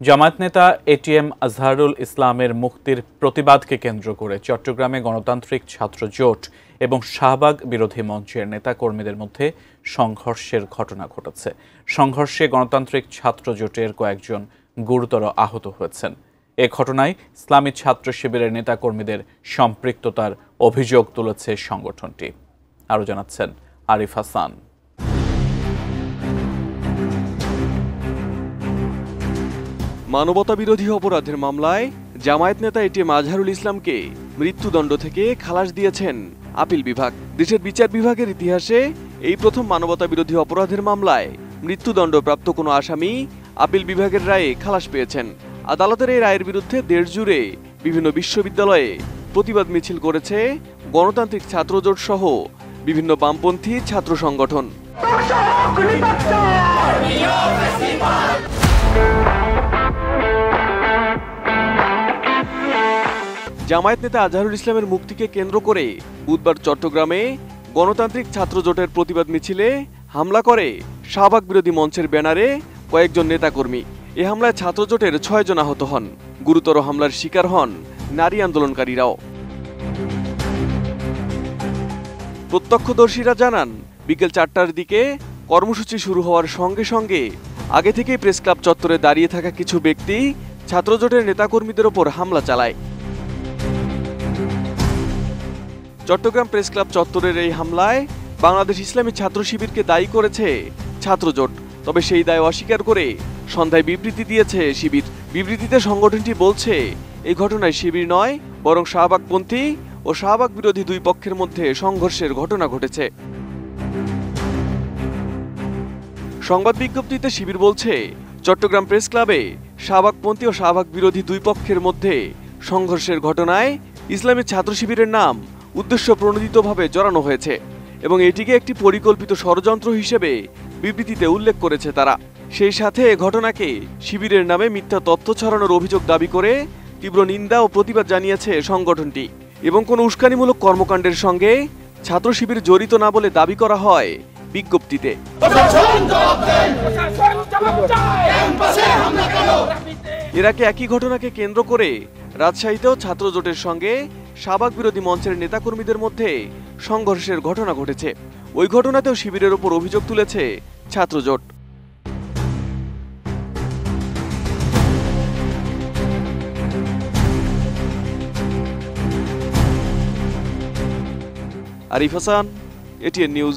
জামায়াত নেতা এটিএম আজহারুল ইসলামের মুক্তির প্রতিবাদকে কেন্দ্র করে চট্টগ্রামে গণতান্ত্রিক ছাত্র জোট এবং শাহবাগ বিরোধী মঞ্চের নেতাকর্মীদের মধ্যে সংঘর্ষের ঘটনা ঘটেছে। সংঘর্ষে গণতান্ত্রিক ছাত্র জোটের কয়েকজন গুরুতর আহত হয়েছেন। এ ঘটনায় ইসলামী ছাত্র শিবিরের নেতাকর্মীদের সম্পৃক্ততার অভিযোগ তুলেছে সংগঠনটি। আরও জানাচ্ছেন আরিফ হাসান। মানবতাবিরোধী অপরাধের মামলায় জামায়াত নেতা এটিএম আজহারুল ইসলামকে মৃত্যুদণ্ড থেকে খালাস দিয়েছেন আপিল বিভাগ। দেশের বিচার বিভাগের ইতিহাসে এই প্রথম মানবতাবিরোধী অপরাধের মামলায় মৃত্যুদণ্ডপ্রাপ্ত কোনো আসামি আপিল বিভাগের রায়ে খালাস পেয়েছেন। আদালতের এই রায়ের বিরুদ্ধে দেশজুড়ে বিভিন্ন বিশ্ববিদ্যালয়ে প্রতিবাদ মিছিল করেছে গণতান্ত্রিক ছাত্রজোট সহ বিভিন্ন বামপন্থী ছাত্র সংগঠন। জামায়াত নেতা আজহারুল ইসলামের মুক্তিকে কেন্দ্র করে বুধবার চট্টগ্রামে গণতান্ত্রিক ছাত্র জোটের প্রতিবাদ মিছিলে হামলা করে শাহবাগ বিরোধী মঞ্চের ব্যানারে কয়েকজন নেতাকর্মী। এ হামলায় ছাত্র জোটের 6 জন আহত হন। গুরুতর হামলার শিকার হন নারী আন্দোলনকারীরাও। প্রত্যক্ষদর্শীরা জানান, বিকেল 4টার দিকে কর্মসূচি শুরু হওয়ার সঙ্গে সঙ্গে আগে থেকেই প্রেস ক্লাব চত্বরে দাঁড়িয়ে থাকা কিছু ব্যক্তি ছাত্র জোটের নেতাকর্মীদের ওপর হামলা চালায়। চট্টগ্রাম প্রেস ক্লাব চত্বরের এই হামলায় বাংলাদেশ ইসলামী ছাত্র শিবিরকে দায়ী করেছে ছাত্রজোট। তবে সেই দায় অস্বীকার করে সন্ধ্যায় বিবৃতি দিয়েছে শিবির। বিবৃতিতে সংগঠনটি বলছে, এই ঘটনায় শিবির নয়, বরং শাহবাগপন্থী ও শাহবাগ বিরোধী দুই পক্ষের মধ্যে সংঘর্ষের ঘটনা ঘটেছে। সংবাদ বিজ্ঞপ্তিতে শিবির বলছে, চট্টগ্রাম প্রেস ক্লাবে শাহবাগপন্থী ও শাহবাগ বিরোধী দুই পক্ষের মধ্যে সংঘর্ষের ঘটনায় ইসলামী ছাত্র শিবিরের নাম উদ্দেশ্য প্রণোদিতভাবে জড়ানো হয়েছে এবং এটিকে একটি পরিকল্পিত ষড়যন্ত্র হিসেবে বিবৃতিতে উল্লেখ করেছে তারা। সেই সাথে ঘটনাকে শিবিরের নামে মিথ্যা তথ্য ছড়ানোর অভিযোগ দাবি করে তীব্র নিন্দা ও প্রতিবাদ জানিয়েছে সংগঠনটি এবং কোনো উস্কানিমূলক কর্মকাণ্ডের সঙ্গে ছাত্র শিবির জড়িত না বলে দাবি করা হয় বিজ্ঞপ্তিতে। এর আগে একই ঘটনাকে কেন্দ্র করে রাজশাহীতেও ছাত্র জোটের সঙ্গে শাহবাগ বিরোধী মঞ্চের নেতাকর্মীদের মধ্যে সংঘর্ষের ঘটনা ঘটেছে। ওই ঘটনাতেও শিবিরের ওপর অভিযোগ তুলেছে ছাত্রজোট। Arif Hasan, ATN news.